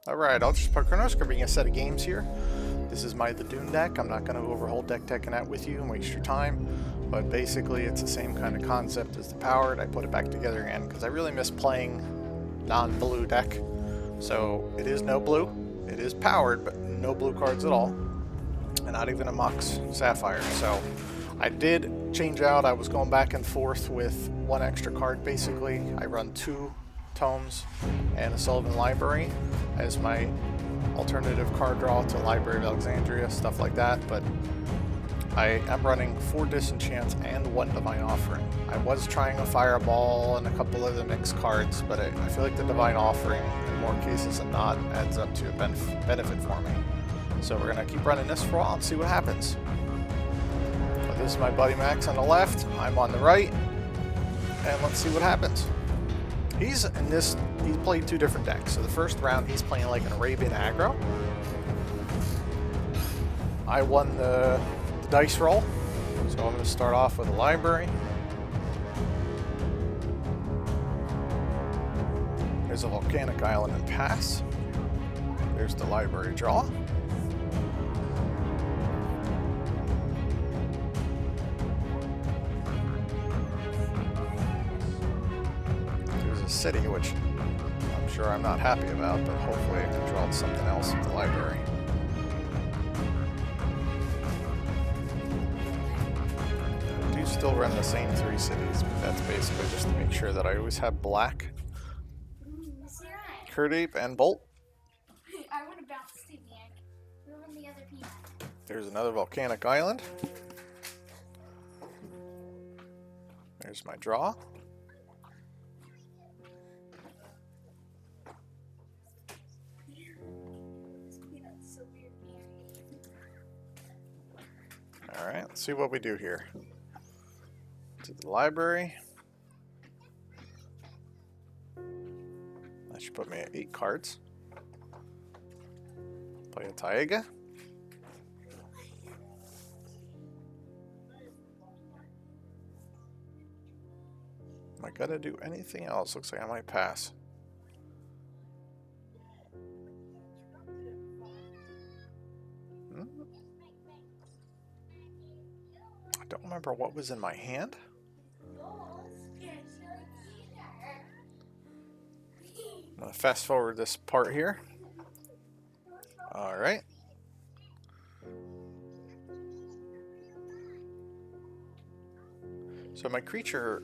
Alright, I'll just put Chronos grabbing a set of games here. This is the Dune deck. I'm not going to go over whole deck teching that with you and waste your time, but basically it's the same kind of concept as the Powered. I put it back together again because I really miss playing non-blue deck. So it is no blue, it is Powered, but no blue cards at all, and not even a Mox Sapphire. So I did change out. I was going back and forth with one extra card basically. I run 2 tomes and a Sullivan Library as my alternative card draw to Library of Alexandria, stuff like that, but I am running 4 Disenchants and 1 Divine Offering. I was trying a Fireball and a couple of the mixed cards, but I feel like the Divine Offering, in more cases than not, adds up to a benefit for me. So we're going to keep running this for a while and see what happens. But this is my buddy Max on the left, I'm on the right, and let's see what happens. He's played 2 different decks. So the first round he's playing like an Arabian Aggro. I won the dice roll, so I'm going to start off with a library. There's a volcanic island and pass. There's the library draw. There's a city, which I'm sure I'm not happy about, but hopefully I can draw something else with the library. Still run the same 3 cities, but that's basically just to make sure that I always have black, Curdape, and Bolt. I want to bounce the egg. Ruin the other peanut. There's another volcanic island. There's my draw. Alright, let's see what we do here. To the library. That should put me at 8 cards. Play a Taiga. Am I gonna do anything else? Looks like I might pass. I don't remember what was in my hand. I'm going to fast forward this part here. Alright. So my creature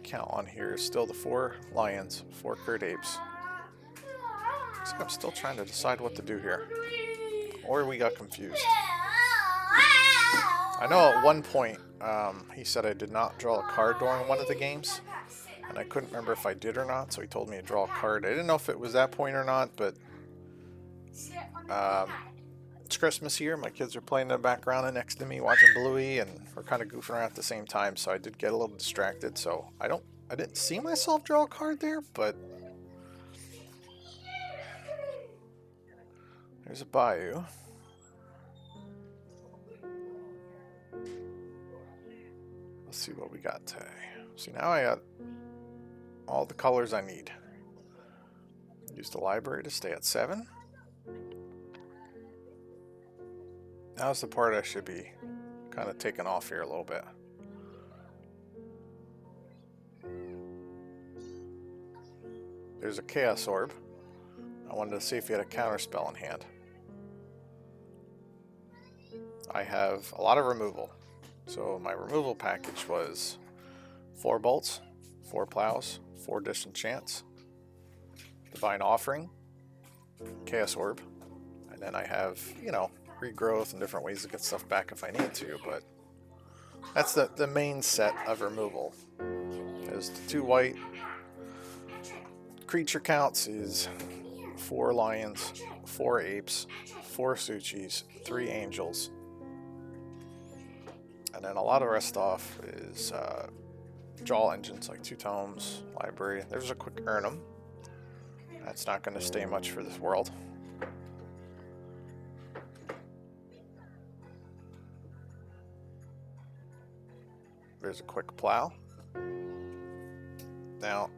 count on here is still the 4 lions, 4 Curdapes. Looks like I'm still trying to decide what to do here. Or we got confused. I know at one point he said I did not draw a card during one of the games. And I couldn't remember if I did or not, so he told me to draw a card. I didn't know if it was that point or not, but it's Christmas here. My kids are playing in the background next to me, watching Bluey, and we're kind of goofing around at the same time, so I did get a little distracted. So I didn't see myself draw a card there, but there's a bayou. Let's see what we got today. See, now I got all the colors I need. Use the library to stay at 7. Now's the part I should be kind of taking off here a little bit. There's a Chaos Orb. I wanted to see if he had a counter spell in hand. I have a lot of removal. So my removal package was 4 bolts, 4 plows, 4 disenchants, Divine Offering, Chaos Orb, and then I have, you know, regrowth and different ways to get stuff back if I need to, but that's the main set of removal. Is the 2 white. Creature counts is 4 lions, 4 apes, 4 Suchis, 3 angels, and then a lot of the rest off is draw engines like 2 tomes, library. There's a quick Urnum. That's not going to stay much for this world. There's a quick plow. Now,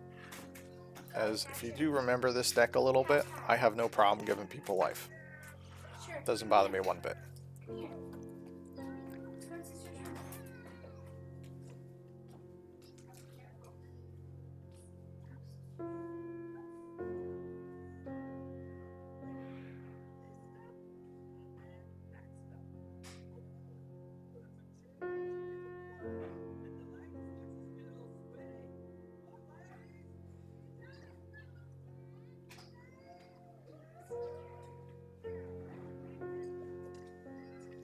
as if you do remember this deck a little bit, I have no problem giving people life. Sure. Doesn't bother me one bit. Here. Let's go to Sister Turn.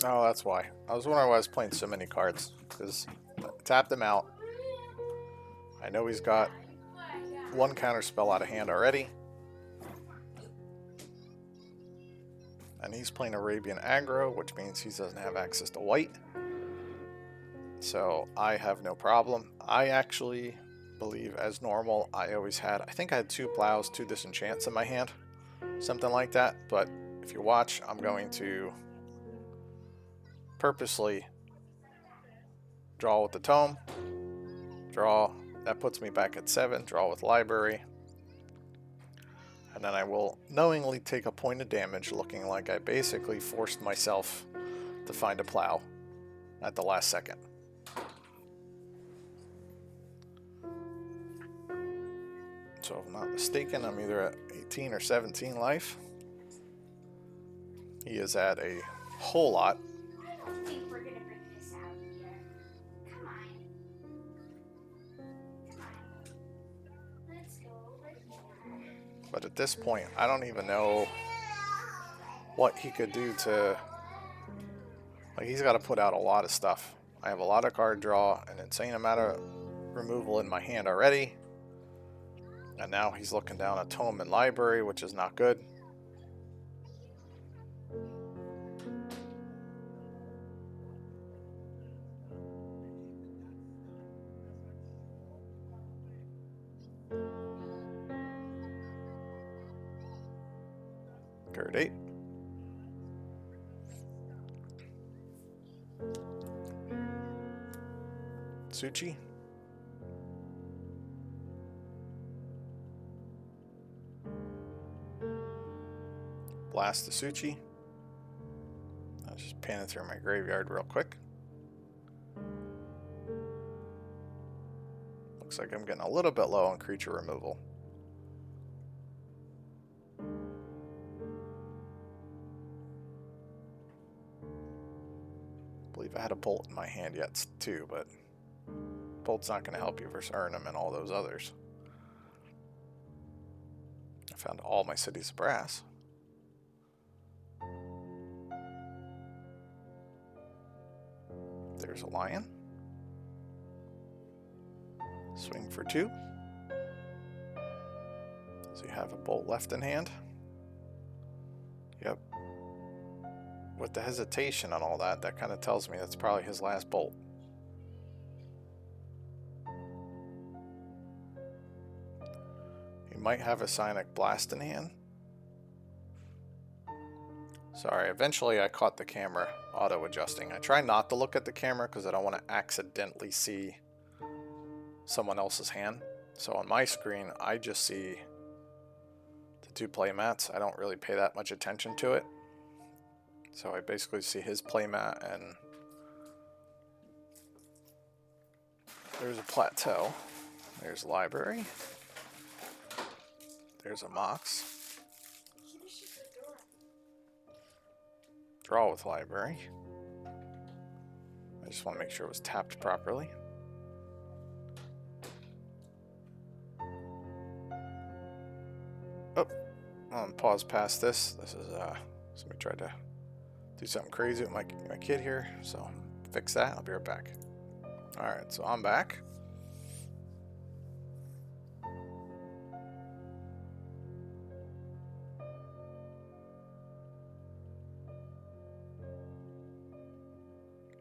Oh, that's why. I was wondering why I was playing so many cards. Because I tapped him out. I know he's got one counter spell out of hand already. And he's playing Arabian Aggro, which means he doesn't have access to white. So I have no problem. I actually believe, as normal, I always had, I think I had 2 plows, 2 disenchants in my hand. Something like that. But if you watch, I'm going to purposely draw with the tome, draw, that puts me back at 7, draw with library, and then I will knowingly take a point of damage, looking like I basically forced myself to find a plow at the last second. So if I'm not mistaken, I'm either at 18 or 17 life. He is at a whole lot. I think we're gonna bring this out here. Come on. Come on. Let's go over here. But at this point, I don't even know what he could do to... Like, he's got to put out a lot of stuff. I have a lot of card draw, an insane amount of removal in my hand already. And now he's looking down a tome and library, which is not good. Turn 8. Suchi. Blast the Suchi. I was just panning through my graveyard real quick. Looks like I'm getting a little bit low on creature removal. I believe I had a bolt in my hand yet too, but bolt's not going to help you versus Urnham and all those others. I found all my cities of brass. There's a lion. Swing for 2. So you have a bolt left in hand. Yep. With the hesitation and all that, that kind of tells me that's probably his last bolt. He might have a Psionic Blast in hand. Sorry, eventually I caught the camera auto-adjusting. I try not to look at the camera because I don't want to accidentally see someone else's hand. So on my screen, I just see the 2 playmats. I don't really pay that much attention to it. So I basically see his playmat, and there's a plateau. There's a library. There's a Mox. Draw with library. I just want to make sure it was tapped properly. Oh, I'll pause past this. This is somebody tried to do something crazy with my kid here, so fix that. I'll be right back. All right, so I'm back.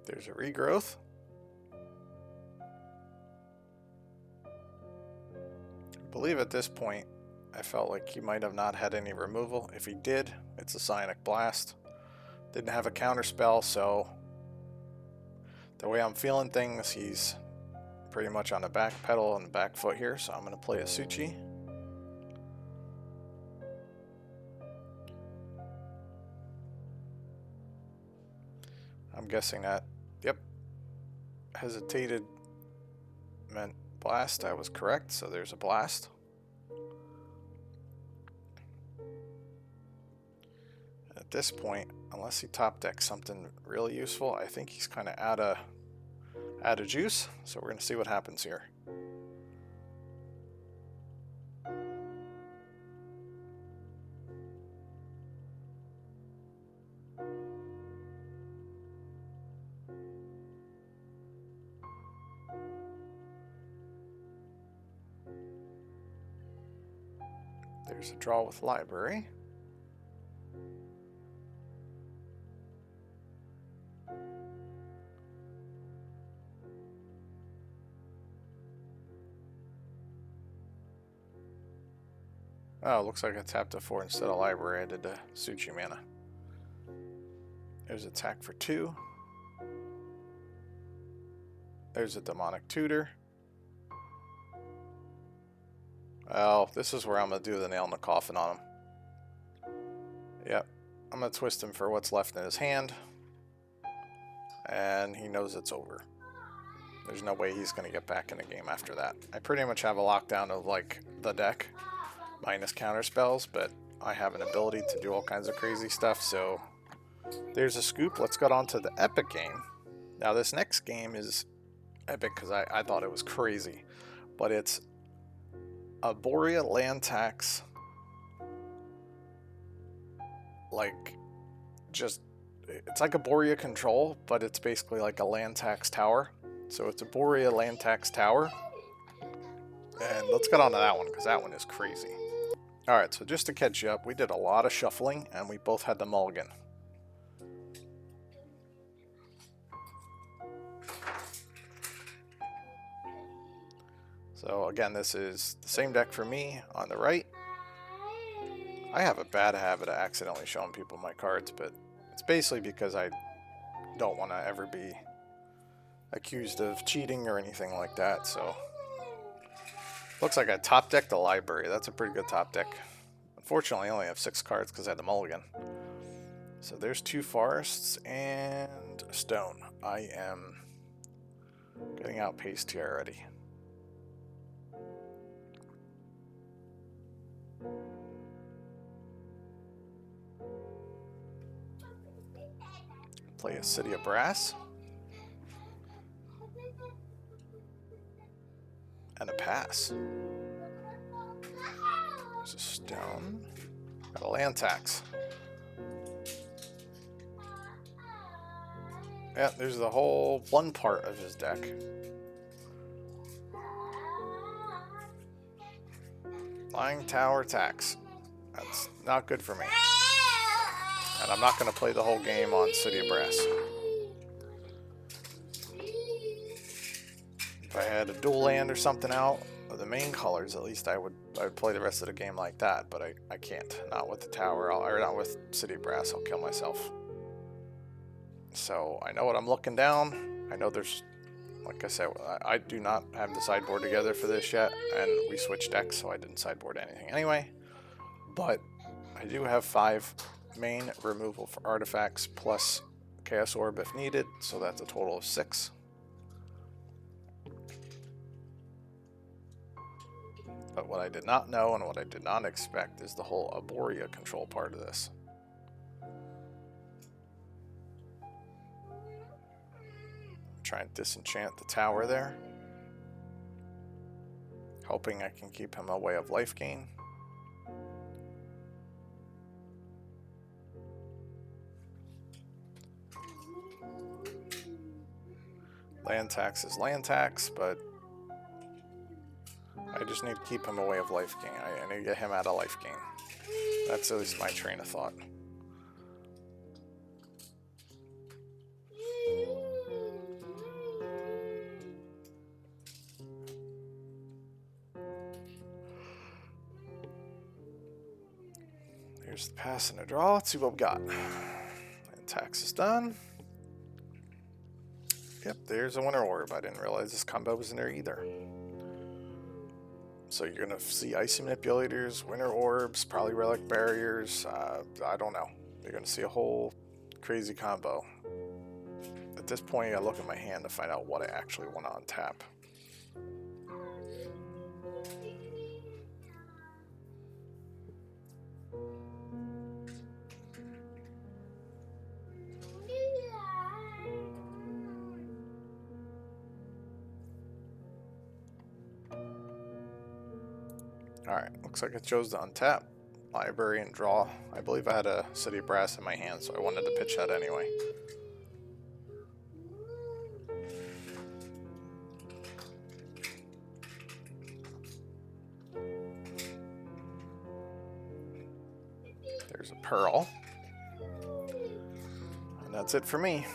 There's a regrowth. I believe at this point, I felt like he might have not had any removal. If he did, it's a Psionic Blast. Didn't have a counter spell, so the way I'm feeling things, he's pretty much on the back pedal and back foot here, so I'm going to play a Suchi. I'm guessing that, yep, hesitated meant blast. I was correct, so there's a blast. At this point, unless he top decks something really useful, I think he's kind of out of juice, so we're going to see what happens here. There's a draw with library. Oh, looks like I tapped a 4 instead of library. I did the Suchi mana. There's attack for 2. There's a demonic tutor. Well, this is where I'm going to do the nail in the coffin on him. Yep. I'm going to twist him for what's left in his hand. And he knows it's over. There's no way he's going to get back in the game after that. I pretty much have a lockdown of, like, the deck. Minus counter spells, but I have an ability to do all kinds of crazy stuff, so there's a scoop. Let's get on to the epic game. Now, this next game is epic because I thought it was crazy, but it's Arboria land tax, like, just, it's like Arboria control, but it's basically like a land tax tower. So it's Arboria land tax tower, and let's get on to that one because that one is crazy. Alright, so just to catch you up, we did a lot of shuffling, and we both had the mulligan. So again, this is the same deck for me on the right. I have a bad habit of accidentally showing people my cards, but it's basically because I don't want to ever be accused of cheating or anything like that, so... Looks like I top decked the library. That's a pretty good top deck. Unfortunately, I only have 6 cards because I had the mulligan. So there's 2 forests and a stone. I am getting outpaced here already. Play a City of Brass. And a pass. There's a stone. Got a land tax. Yeah, there's the whole one part of his deck. Flying Tower tax. That's not good for me. And I'm not going to play the whole game on City of Brass. If I had a dual land or something out of the main colors, at least I would play the rest of the game like that, but I can't. Not with the tower, or not with City of Brass. I'll kill myself. So I know what I'm looking down. I know there's, like I said, I do not have the sideboard together for this yet, and we switched decks, so I didn't sideboard anything anyway. But I do have 5 main removal for artifacts plus Chaos Orb if needed, so that's a total of 6. But what I did not know and what I did not expect is the whole Arboria control part of this. Try and disenchant the tower there. Hoping I can keep him away of life gain. Land tax is land tax, but I just need to keep him away of life gain. I need to get him out of life gain. That's at least my train of thought. Here's the pass and a draw. Let's see what we got. And tax is done. Yep, there's a Winter Orb. I didn't realize this combo was in there either. So you're going to see Icy Manipulators, Winter Orbs, probably Relic Barriers. I don't know. You're going to see a whole crazy combo. At this point, I look at my hand to find out what I actually want to untap. Alright, looks like I chose to untap, library, and draw. I believe I had a City of Brass in my hand, so I wanted to pitch that anyway. There's a Pearl. And that's it for me.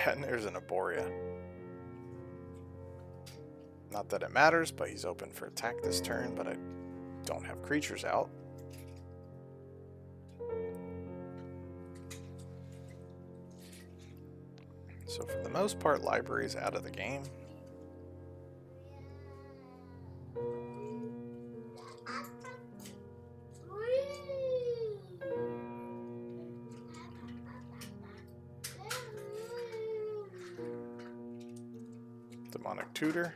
And there's an Arboria. Not that it matters, but he's open for attack this turn, but I don't have creatures out. So for the most part, library's out of the game. Demonic Tutor.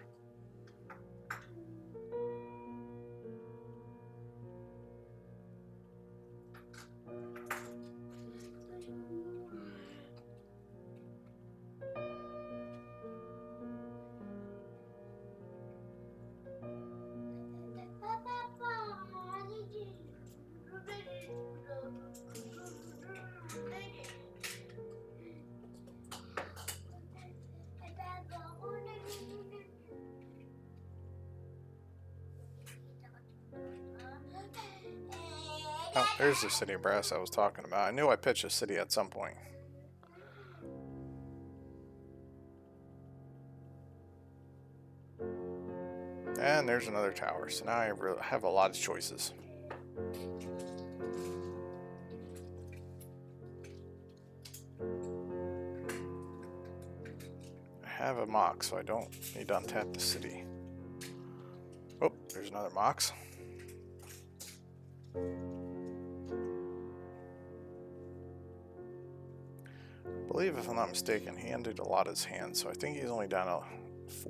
Oh, there's the City of Brass I was talking about. I knew I pitched a city at some point. And there's another tower, so now I have a lot of choices. I have a Mox, so I don't need to untap the city. Oh, there's another Mox. I believe, if I'm not mistaken, he ended a lot of his hand, so I think he's only down to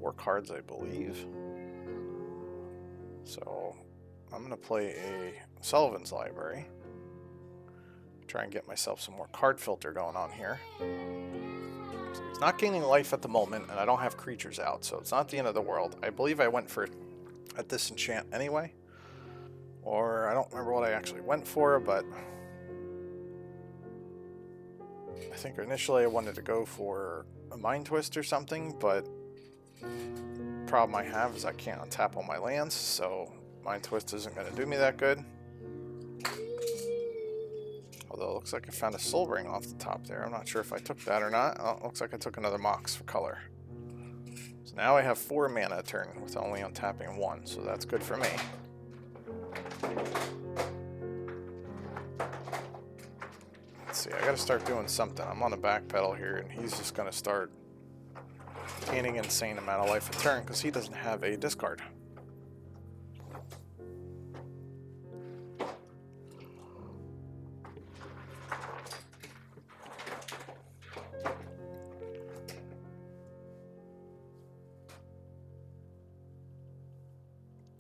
4 cards, I believe. So I'm going to play a Sullivan's Library. Try and get myself some more card filter going on here. So he's not gaining life at the moment, and I don't have creatures out, so it's not the end of the world. I believe I went for a disenchant anyway. Or I don't remember what I actually went for, but I think initially I wanted to go for a Mind Twist or something, but the problem I have is I can't untap all my lands, so Mind Twist isn't going to do me that good. Although it looks like I found a Soul Ring off the top there. I'm not sure if I took that or not. Oh, it looks like I took another Mox for color. So now I have 4 mana a turn with only untapping 1, so that's good for me. Let's see, I gotta start doing something. I'm on the back pedal here, and he's just gonna start gaining an insane amount of life a turn because he doesn't have a discard.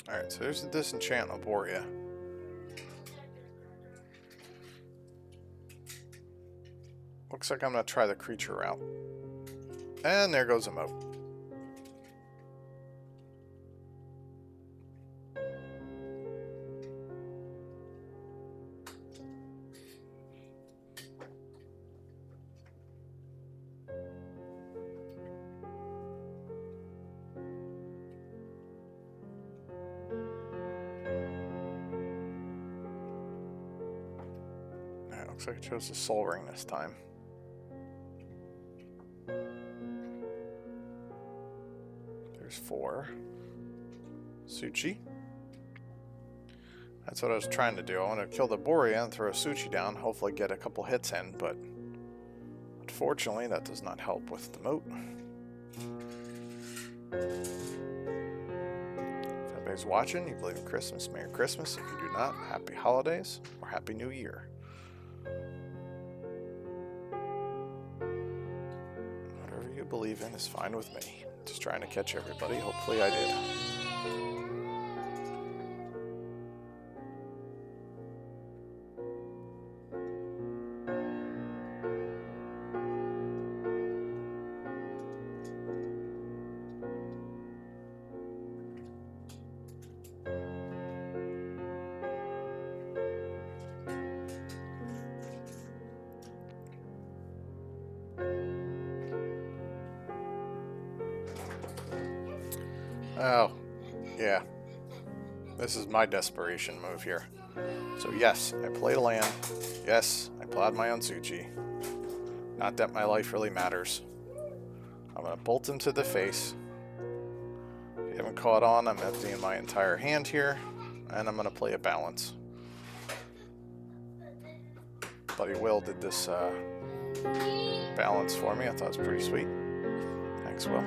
Alright, so there's the Disenchant Arboria. Looks like I'm going to try the creature route. And there goes a moat. Alright, looks like I chose the Soul Ring this time. There's 4. Suchi. That's what I was trying to do. I want to kill the Arboria and throw a Suchi down, hopefully get a couple hits in, but unfortunately that does not help with the moat. I've had Everybody's watching. You believe in Christmas, Merry Christmas. If you do not, Happy Holidays or Happy New Year. Whatever you believe in is fine with me. Just trying to catch everybody. Hopefully I did. Oh, yeah. This is my desperation move here. So yes, I played a land. Yes, I plowed my own Suchi. Not that my life really matters. I'm going to bolt him to the face. If you haven't caught on, I'm emptying my entire hand here. And I'm going to play a balance. Buddy Will did this balance for me. I thought it was pretty sweet. Thanks, Will.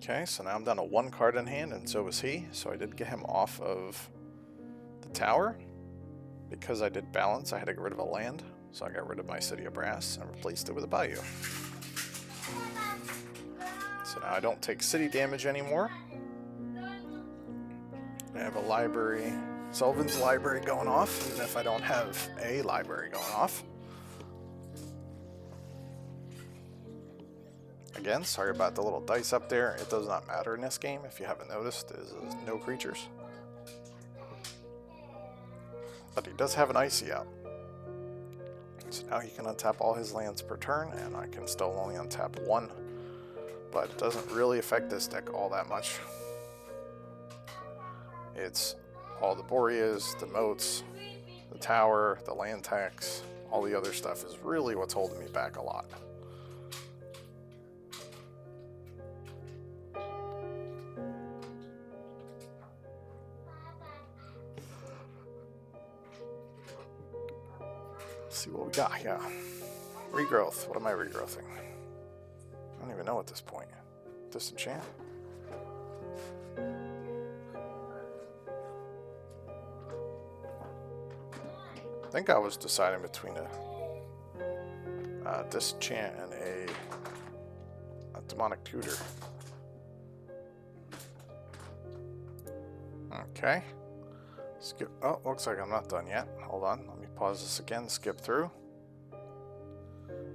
Okay, so now I'm down to 1 card in hand, and so was he. So I did get him off of the tower. Because I did balance, I had to get rid of a land. So I got rid of my City of Brass and replaced it with a Bayou. So now I don't take city damage anymore. I have a library, Sullivan's library going off, even if I don't have a library going off. Again, sorry about the little dice up there. It does not matter in this game, if you haven't noticed. There's no creatures. But he does have an Icy out. So now he can untap all his lands per turn, and I can still only untap 1. But it doesn't really affect this deck all that much. It's all the Arborias, the moats, the tower, the land tax, all the other stuff is really what's holding me back a lot. Let's see what we got. Yeah. Regrowth. What am I regrowthing? I don't even know at this point. Disenchant? I think I was deciding between a disenchant and a demonic tutor. Okay. Skip. Oh, looks like I'm not done yet. Hold on. Let me pause this again. Skip through.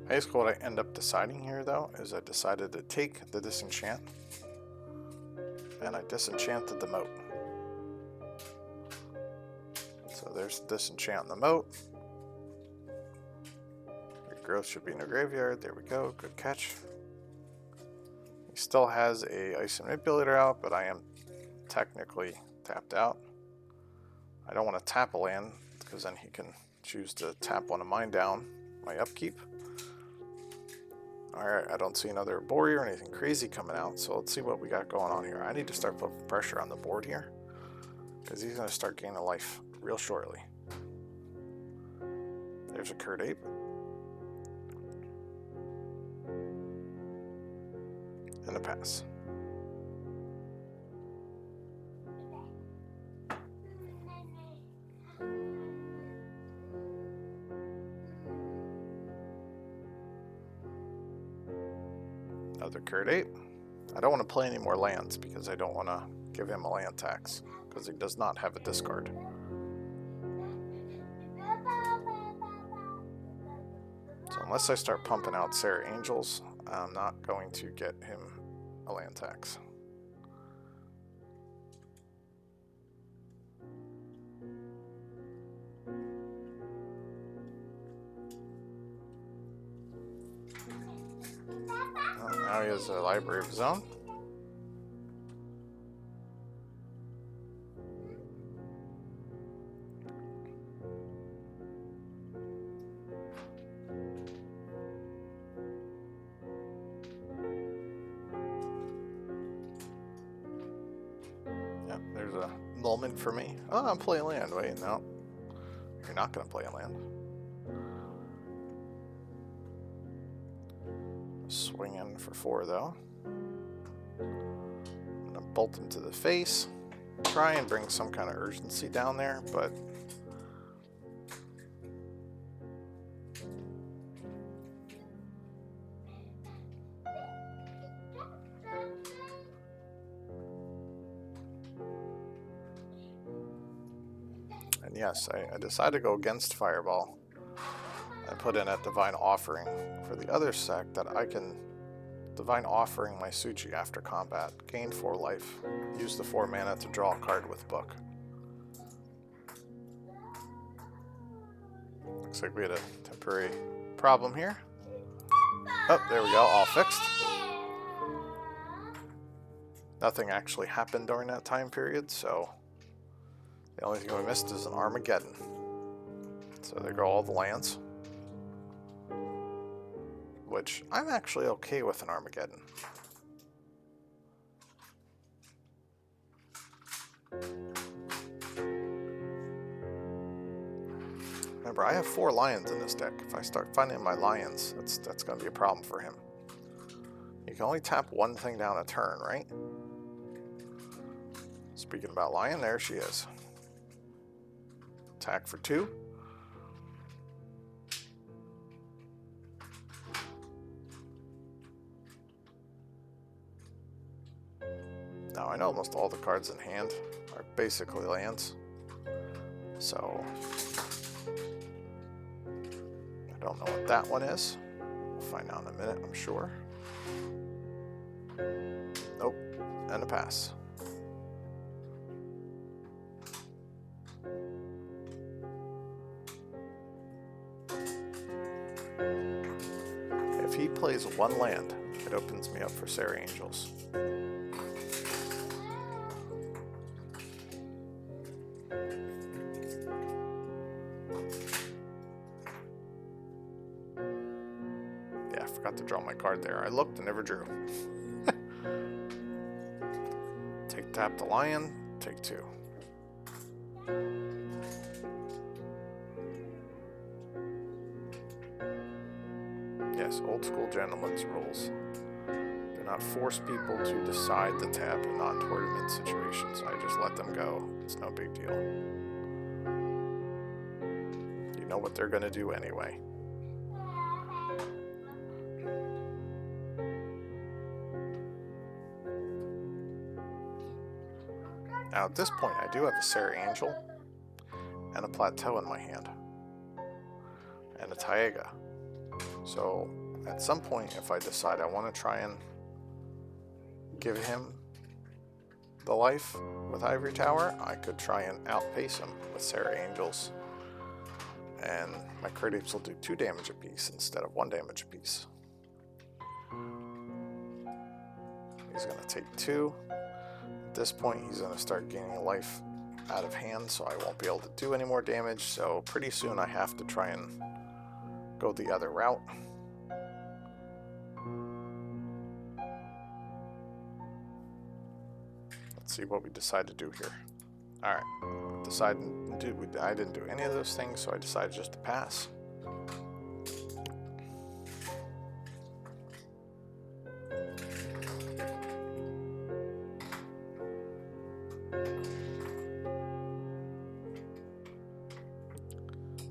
Basically, what I end up deciding here, though, is I decided to take the disenchant, and I disenchanted the moat. So there's the disenchant in the moat. Regrowth should be in the graveyard. There we go. Good catch. He still has a Ice Manipulator out, but I am technically tapped out. I don't want to tap a land, because then he can choose to tap one of mine down, my upkeep. Alright, I don't see another Arboria or anything crazy coming out, so let's see what we got going on here. I need to start putting pressure on the board here, because he's going to start gaining life real shortly. There's a Curd Ape. And a pass. Another Curd Ape. I don't want to play any more lands because I don't want to give him a land tax because he does not have a discard. So unless I start pumping out Sarah Angels, I'm not going to get him a land tax. Now he has a library of his own. Yep, there's a annulment for me. Oh, I'm playing land. Wait, no. You're not going to play a land. Swing in for 4 though. I'm going to bolt him to the face. Try and bring some kind of urgency down there, but and yes, I decided to go against Fireball and put in a Divine Offering for the other sect that I can Divine Offering my Suchi after combat, gain 4 life, use the 4 mana to draw a card with Book. Looks like we had a temporary problem here. Oh, there we go, all fixed. Nothing actually happened during that time period, so the only thing we missed is an Armageddon. So there go all the lands. Which I'm actually okay with an Armageddon. Remember, I have 4 lions in this deck. If I start finding my lions, that's going to be a problem for him. You can only tap one thing down a turn, right? Speaking about lion, there she is. Attack for 2. Now, I know almost all the cards in hand are basically lands, so I don't know what that one is. We'll find out in a minute, I'm sure. Nope, and a pass. If he plays 1 land, it opens me up for Serra Angels. To draw my card there. I looked and never drew. Tap the lion, take 2. Yes, old school gentleman's rules. Do not force people to decide the tap in non-tournament situations. I just let them go. It's no big deal. You know what they're going to do anyway. Now at this point, I do have a Serra Angel and a Plateau in my hand, and a Taiga. So at some point, if I decide I want to try and give him the life with Ivory Tower, I could try and outpace him with Serra Angels, and my Crit Apes will do 2 damage apiece instead of 1 damage apiece. He's going to take 2. At this point, he's going to start gaining life out of hand, so I won't be able to do any more damage. So pretty soon I have to try and go the other route. Let's see what we decide to do here. Alright, I didn't do any of those things, so I decided just to pass.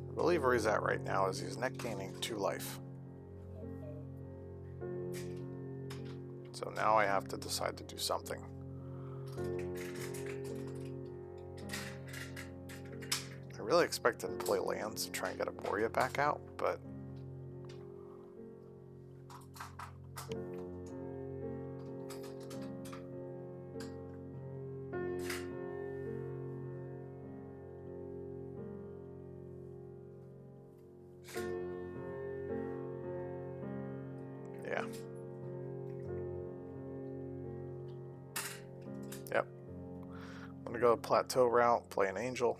I believe where he's at right now is he's net gaining 2 life. So now I have to decide to do something. I really expected to play lands to try and get Arboria back out, but yeah. Yep. I'm gonna go plateau route, play an angel,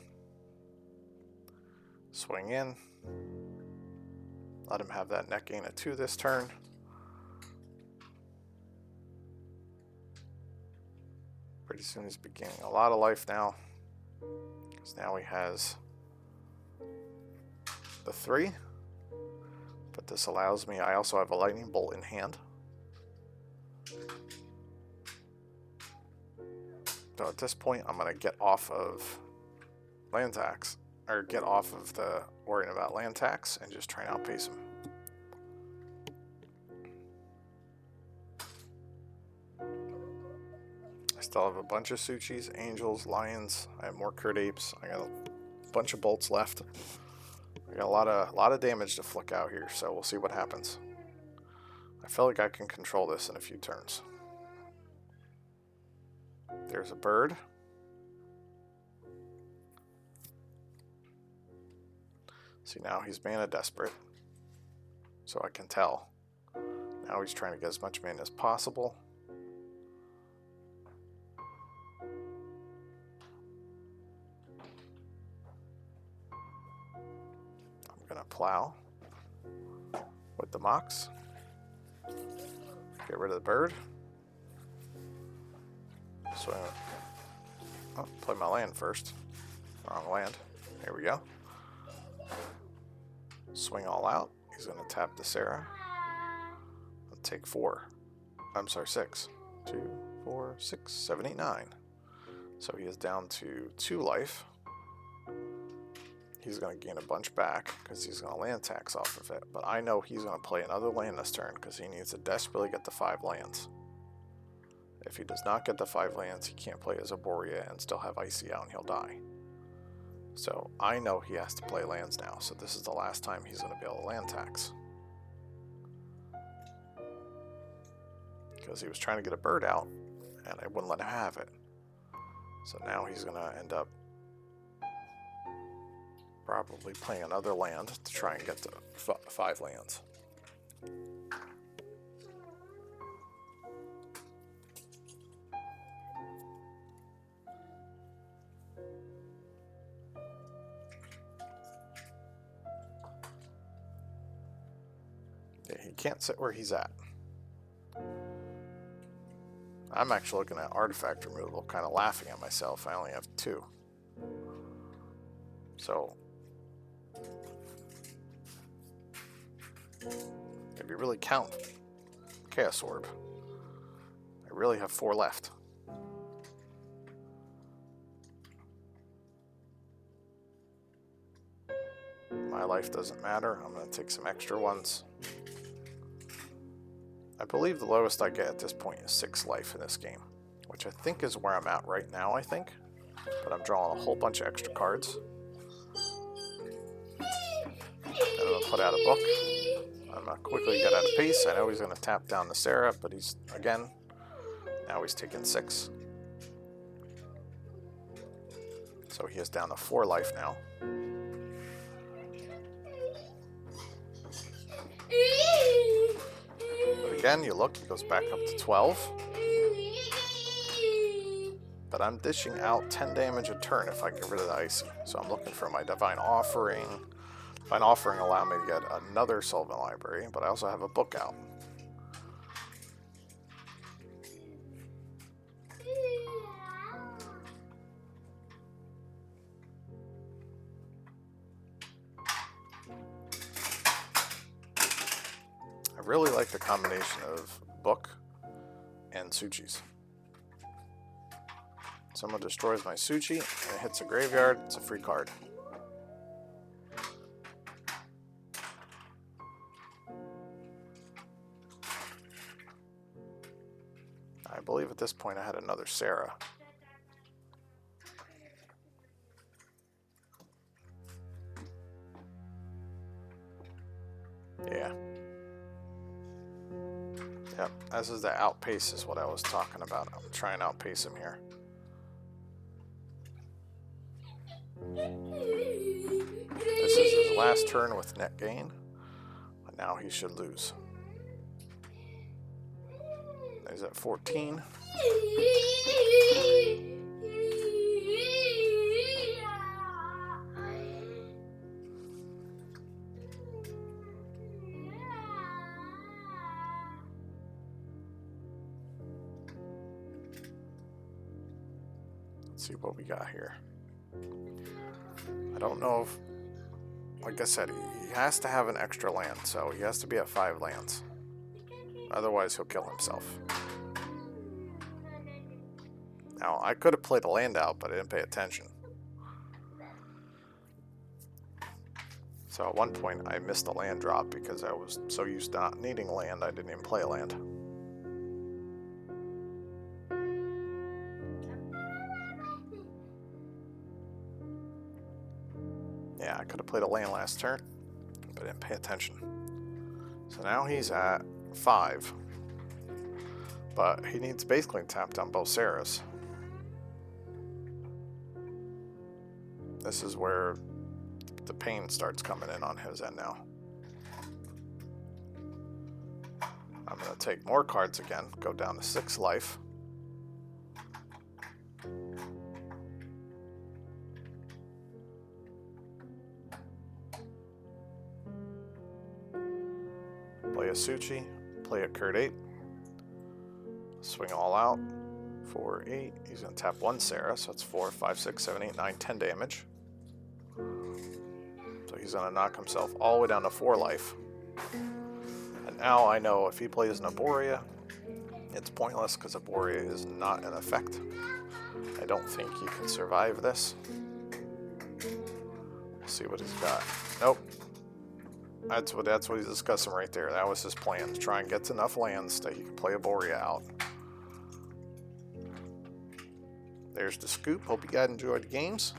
swing in, let him have that net gain of 2 this turn. Pretty soon he's beginning a lot of life now, because now he has the 3. But this allows me, I also have a lightning bolt in hand. So at this point, I'm going to get off of land tax, or get off of the worrying about land tax and just try and outpace him. I still have a bunch of Suchis, Angels, Lions. I have more Curt Apes. I got a bunch of bolts left. I got a lot of damage to flick out here, so we'll see what happens. I feel like I can control this in a few turns. There's a bird. See, now he's mana desperate, so I can tell. Now he's trying to get as much mana as possible. I'm gonna plow with the Mox. Get rid of the bird. Swing. Oh, play my land first. Wrong land. Here we go. Swing all out. He's going to tap the Sarah. I'll take 4. I'm sorry, 6. 2, 4, 6, 7, 8, 9. So he is down to 2 life. He's going to gain a bunch back because he's going to land tax off of it. But I know he's going to play another land this turn because he needs to desperately get the 5 lands. If he does not get the 5 lands, he can't play as Arboria and still have Icy out and he'll die. So I know he has to play lands now, so this is the last time he's going to be able to land tax. Because he was trying to get a bird out, and I wouldn't let him have it. So now he's going to end up probably playing another land to try and get to 5 lands. Yeah, he can't sit where he's at. I'm actually looking at artifact removal, kind of laughing at myself. I only have 2. So if you really count Chaos Orb, I really have 4 left. My life doesn't matter. I'm going to take some extra ones. I believe the lowest I get at this point is 6 life in this game, which I think is where I'm at right now, I think. But I'm drawing a whole bunch of extra cards. And I'm going to put out a book. I'm going to quickly get out of pace. I know he's going to tap down the Sarah, but he's, again, now he's taking 6. So he is down to 4 life now. But again, you look, he goes back up to 12. But I'm dishing out 10 damage a turn if I get rid of the Icy. So I'm looking for my Divine Offering. Divine Offering allow me to get another Sylvan Library, but I also have a book out. I really like the combination of book and Suchis. Someone destroys my Suchi and it hits a graveyard, it's a free card. I believe at this point I had another Sarah. Yeah. Yep, this is the outpace is what I was talking about. I'm trying to outpace him here. This is his last turn with net gain, but now he should lose. He's at 14. Let's see what we got here. I don't know if like I said, he has to have an extra land, so he has to be at 5 lands. Otherwise, he'll kill himself. Now, I could have played a land out, but I didn't pay attention. So at one point, I missed a land drop because I was so used to not needing land, I didn't even play a land. Yeah, I could have played a land last turn, but I didn't pay attention. So now he's at 5. But he needs basically tapped on both Sarahs. This is where the pain starts coming in on his end now. I'm going to take more cards again, go down to 6 life. Play a Suchi, play a Kurt 8. Swing all out for 8. He's going to tap 1 Sarah, so that's 4, 5, 6, 7, 8, 9, 10 damage. So he's going to knock himself all the way down to 4 life. And now I know if he plays an Arboria, it's pointless because Arboria is not in effect. I don't think he can survive this. We'll see what he's got. Nope. That's what he's discussing right there. That was his plan, to try and get enough lands that he can play Arboria out. There's the scoop. Hope you guys enjoyed the games.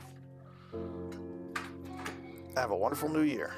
Have a wonderful new year.